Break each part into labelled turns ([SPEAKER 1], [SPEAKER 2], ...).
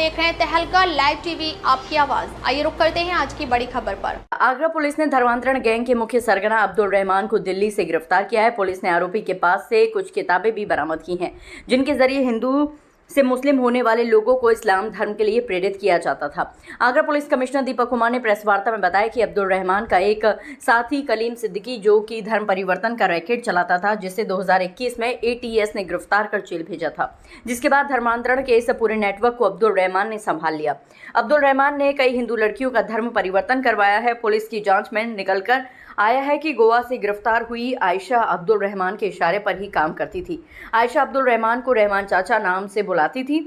[SPEAKER 1] देख रहे हैं तहलका लाइव टीवी, आपकी आवाज। आइए रुक करते हैं आज की बड़ी खबर पर।
[SPEAKER 2] आगरा पुलिस ने धर्मांतरण गैंग के मुख्य सरगना अब्दुल रहमान को दिल्ली से गिरफ्तार किया है। पुलिस ने आरोपी के पास से कुछ किताबें भी बरामद की हैं, जिनके जरिए हिंदू से मुस्लिम होने वाले लोगों को इस्लाम धर्म के लिए प्रेरित किया जाता था। आगरा पुलिस कमिश्नर दीपक कुमार ने प्रेस वार्ता में बताया कि अब्दुल रहमान का एक साथी कलीम सिद्दीकी, जो कि धर्म परिवर्तन का रैकेट चलाता था, जिसे 2021 में एटीएस ने गिरफ्तार कर जेल भेजा था, जिसके बाद धर्मांतरण के इस पूरे नेटवर्क को अब्दुल रहमान ने संभाल लिया। अब्दुल रहमान ने कई हिंदू लड़कियों का धर्म परिवर्तन करवाया है। पुलिस की जांच में निकलकर आया है कि गोवा से गिरफ्तार हुई आयशा अब्दुल रहमान के इशारे पर ही काम करती थी। आयशा अब्दुल रहमान को रहमान चाचा नाम से बुलाती थी।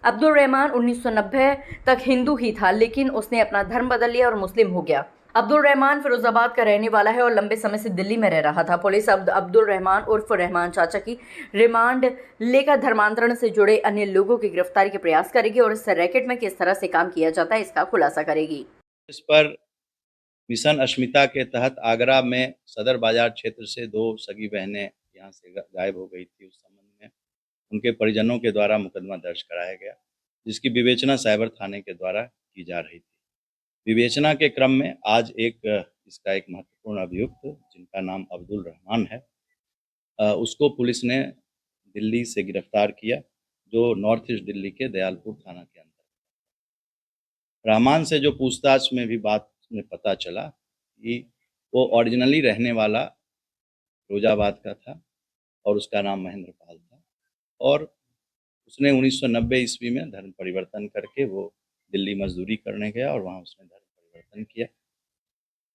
[SPEAKER 2] अब्दुल रहमान 1990 तक हिंदू ही था, लेकिन उसने अपना धर्म बदल लिया और मुस्लिम हो गया। अब्दुल रहमान फिरोजाबाद का रहने वाला है और लंबे समय से दिल्ली में रह रहा था। पुलिस अब्दुल रहमान उर्फ रहमान चाचा की रिमांड लेकर धर्मांतरण से जुड़े अन्य लोगों की गिरफ्तारी के प्रयास करेगी और इस रैकेट में किस तरह से काम किया जाता है, इसका खुलासा करेगी।
[SPEAKER 3] इस पर मिशन अस्मिता के तहत आगरा में सदर बाजार क्षेत्र से 2 सगी बहनें यहाँ से गायब हो गई थी। उस संबंध में उनके परिजनों के द्वारा मुकदमा दर्ज कराया गया, जिसकी विवेचना साइबर थाने के द्वारा की जा रही थी। विवेचना के क्रम में आज इसका एक महत्वपूर्ण अभियुक्त, जिनका नाम अब्दुल रहमान है, उसको पुलिस ने दिल्ली से गिरफ्तार किया, जो नॉर्थ ईस्ट दिल्ली के दयालपुर थाना के अंदर। रहमान से जो पूछताछ में भी बात में पता चला कि वो ओरिजिनली रहने वाला फिरोजाबाद का था और उसका नाम महेंद्र पाल था, और उसने 1990 ईस्वी में धर्म परिवर्तन करके वो दिल्ली मजदूरी करने गया और वहाँ उसने धर्म परिवर्तन किया।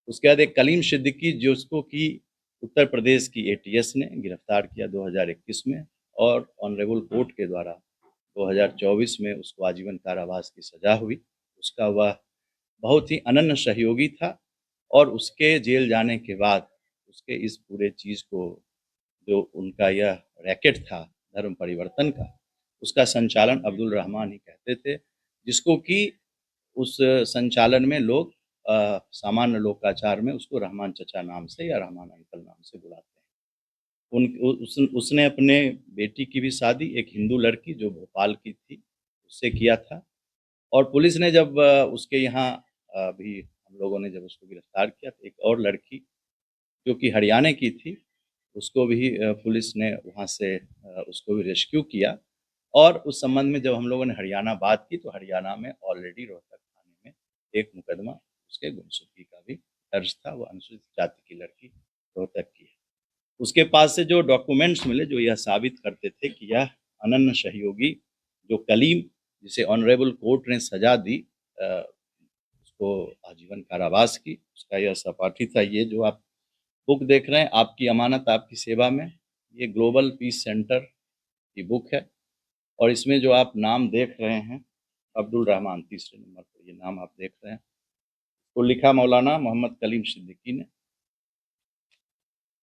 [SPEAKER 3] उसके बाद एक कलीम सिद्दीकी, जिसको कि उत्तर प्रदेश की एटीएस ने गिरफ्तार किया 2021 में, और ऑनरेबल कोर्ट के द्वारा 2024 में उसको आजीवन कारावास की सजा हुई। उसका वह बहुत ही अनन्य सहयोगी था, और उसके जेल जाने के बाद उसके इस पूरे चीज़ को, जो उनका यह रैकेट था धर्म परिवर्तन का, उसका संचालन अब्दुल रहमान ही कहते थे, जिसको कि उस संचालन में लोग सामान्य लोकाचार में उसको रहमान चचा नाम से या रहमान अंकल नाम से बुलाते हैं। उसने अपने बेटी की भी शादी एक हिंदू लड़की जो भोपाल की थी उससे किया था, और पुलिस ने जब उसके यहाँ भी हम लोगों ने जब उसको गिरफ्तार किया तो एक और लड़की जो कि हरियाणा की थी, उसको भी पुलिस ने वहाँ से उसको भी रेस्क्यू किया। और उस संबंध में जब हम लोगों ने हरियाणा बात की, तो हरियाणा में ऑलरेडी रोहतक थाने में एक मुकदमा उसके गुमशुदगी का भी दर्ज था। वो अनुसूचित जाति की लड़की रोहतक की है। उसके पास से जो डॉक्यूमेंट्स मिले, जो यह साबित करते थे कि यह अनन्य सहयोगी जो कलीम, जिसे ऑनरेबल कोर्ट ने सजा दी उसको आजीवन कारावास की, उसका यह सहपाठी था। ये जो आप बुक देख रहे हैं, आपकी अमानत आपकी सेवा में, ये ग्लोबल पीस सेंटर की बुक है, और इसमें जो आप नाम देख रहे हैं अब्दुल रहमान, तीसरे नंबर पर ये नाम आप देख रहे हैं, तो लिखा मौलाना मोहम्मद कलीम सिद्दीकी ने।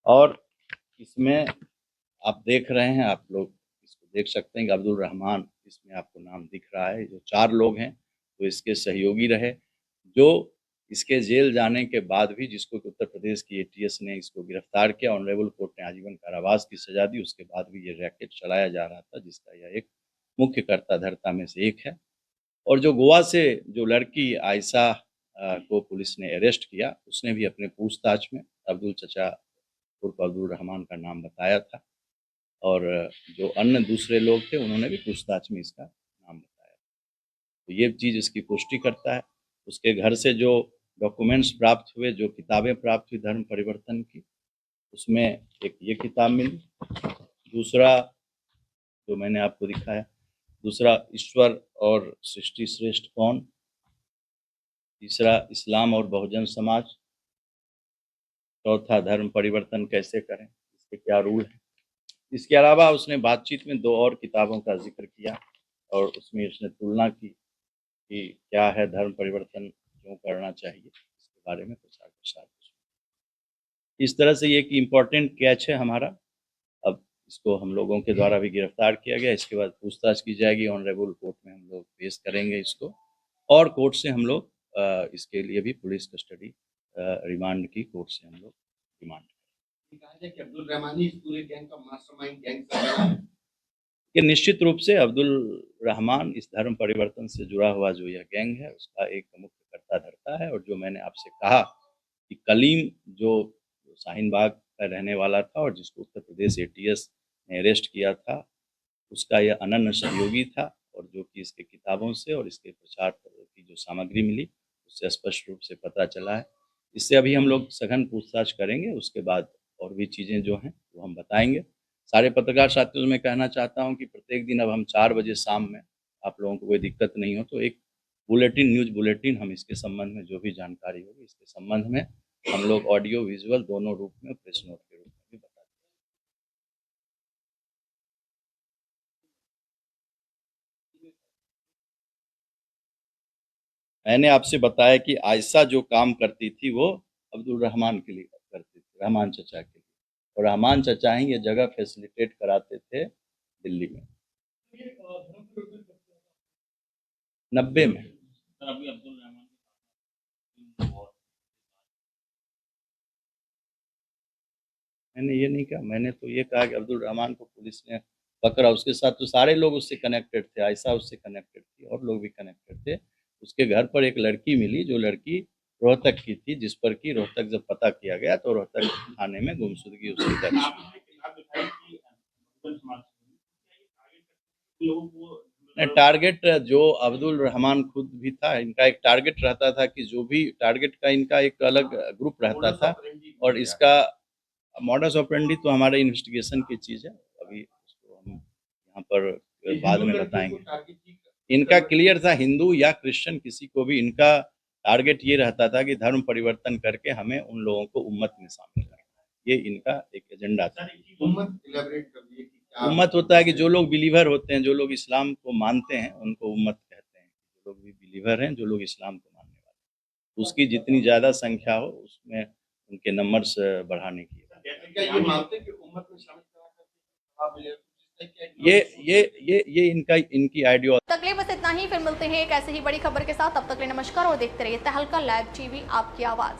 [SPEAKER 3] और इसमें आप देख रहे हैं, आप लोग इसको देख सकते हैं कि अब्दुल रहमान, इसमें आपको नाम दिख रहा है। जो 4 लोग हैं वो इसके सहयोगी रहे, जो इसके जेल जाने के बाद भी, जिसको उत्तर प्रदेश की एटीएस ने इसको गिरफ्तार किया, ऑनरेबल कोर्ट ने आजीवन कारावास की सजा दी, उसके बाद भी ये रैकेट चलाया जा रहा था, जिसका यह एक मुख्य कर्ता धर्ता में से एक है। और जो गोवा से जो लड़की आयशा को पुलिस ने अरेस्ट किया, उसने भी अपने पूछताछ में अब्दुल चचा उर्फ अब्दुल रहमान का नाम बताया था, और जो अन्य दूसरे लोग थे उन्होंने भी पूछताछ में इसका नाम बताया। तो ये चीज़ इसकी पुष्टि करता है। उसके घर से जो डॉक्यूमेंट्स प्राप्त हुए, जो किताबें प्राप्त हुई धर्म परिवर्तन की, उसमें एक ये किताब मिली, दूसरा जो मैंने आपको दिखाया, दूसरा ईश्वर और सृष्टि श्रेष्ठ कौन, तीसरा इस्लाम और बहुजन समाज, चौथा धर्म परिवर्तन कैसे करें, इसके क्या रूल हैं। इसके अलावा उसने बातचीत में 2 और किताबों का जिक्र किया, और उसमें उसने तुलना की कि क्या है धर्म परिवर्तन, क्यों करना चाहिए, इसके बारे में प्रचार प्रसार। इस तरह से ये एक इम्पॉर्टेंट कैच है हमारा। अब इसको हम लोगों के द्वारा भी गिरफ्तार किया गया, इसके बाद पूछताछ की जाएगी, ऑनरेबल कोर्ट में हम लोग पेश करेंगे इसको, और कोर्ट से हम लोग इसके लिए भी पुलिस कस्टडी रिमांड की कोर्ट से हम लोग डिमांड
[SPEAKER 4] कहा जाए कि अब्दुल रहमानी इस पूरे गैंग का मास्टरमाइंड, गैंग का
[SPEAKER 3] कि निश्चित रूप से अब्दुल रहमान इस धर्म परिवर्तन से जुड़ा हुआ जो यह गैंग है उसका एक मुख्य कर्ता धर्ता है। और जो मैंने आपसे कहा कि कलीम जो शाहीन बाग का रहने वाला था और जिसको उत्तर प्रदेश एटीएस ने अरेस्ट किया था, उसका यह अनन्य सहयोगी था। और जो कि इसके किताबों से और इसके प्रचार की जो सामग्री मिली उससे स्पष्ट रूप से पता चला है। इससे अभी हम लोग सघन पूछताछ करेंगे, उसके बाद और भी चीज़ें जो हैं वो हम बताएंगे। सारे पत्रकार साथियों से मैं कहना चाहता हूं कि प्रत्येक दिन अब हम 4 बजे शाम में, आप लोगों को कोई दिक्कत नहीं हो तो एक बुलेटिन, न्यूज़ बुलेटिन हम इसके संबंध में जो भी जानकारी होगी इसके संबंध में हम लोग ऑडियो विजुअल दोनों रूप में प्रेस नोट के रूप में भी बता देंगे। मैंने आपसे बताया कि आयशा जो काम करती थी वो अब्दुल रहमान के लिए करती थी, रहमान चचा के लिए। और रहमान चचा ही ये जगह फैसिलिटेट कराते थे दिल्ली में 90 में। मैंने ये नहीं कहा, मैंने तो ये कहा कि अब्दुल रहमान को पुलिस ने पकड़ा, उसके साथ तो सारे लोग उससे कनेक्टेड थे, आयशा उससे कनेक्टेड थी और लोग भी कनेक्टेड थे। उसके घर पर एक लड़की मिली जो लड़की रोहतक की थी, जिस पर कि रोहतक जब पता किया गया तो रोहतक थाने में गुमशुदगी उसकी दर्ज हुई। टारगेट जो अब्दुल रहमान खुद भी था, इनका एक टारगेट रहता था कि जो भी टारगेट का इनका एक अलग ग्रुप रहता था। और इसका मॉडस ऑपरेंडी तो हमारे इन्वेस्टिगेशन की चीज़ है, अभी उसको हम यहाँ पर बाद में बताएंगे। इनका क्लियर था, हिंदू या क्रिश्चियन किसी को भी इनका टारगेट ये रहता था कि धर्म परिवर्तन करके हमें उन लोगों को उम्मत में शामिल करना है। ये इनका एक एजेंडा था। उम्मत होता है कि जो लोग बिलीवर होते हैं, जो लोग इस्लाम को मानते हैं उनको उम्मत कहते हैं। जो लोग भी बिलीवर हैं, जो लोग इस्लाम को मानने वाले हैं, उसकी जितनी ज़्यादा संख्या हो उसमें उनके नंबर्स बढ़ाने की। ये मानते हैं कि उम्मत में शामिल ये इनकी आइडिया।
[SPEAKER 1] तकलीफ बस इतना ही, फिर मिलते हैं एक ऐसे ही बड़ी खबर के साथ। तब तक के लिए नमस्कार और देखते रहिए तहलका लाइव टीवी, आपकी आवाज़।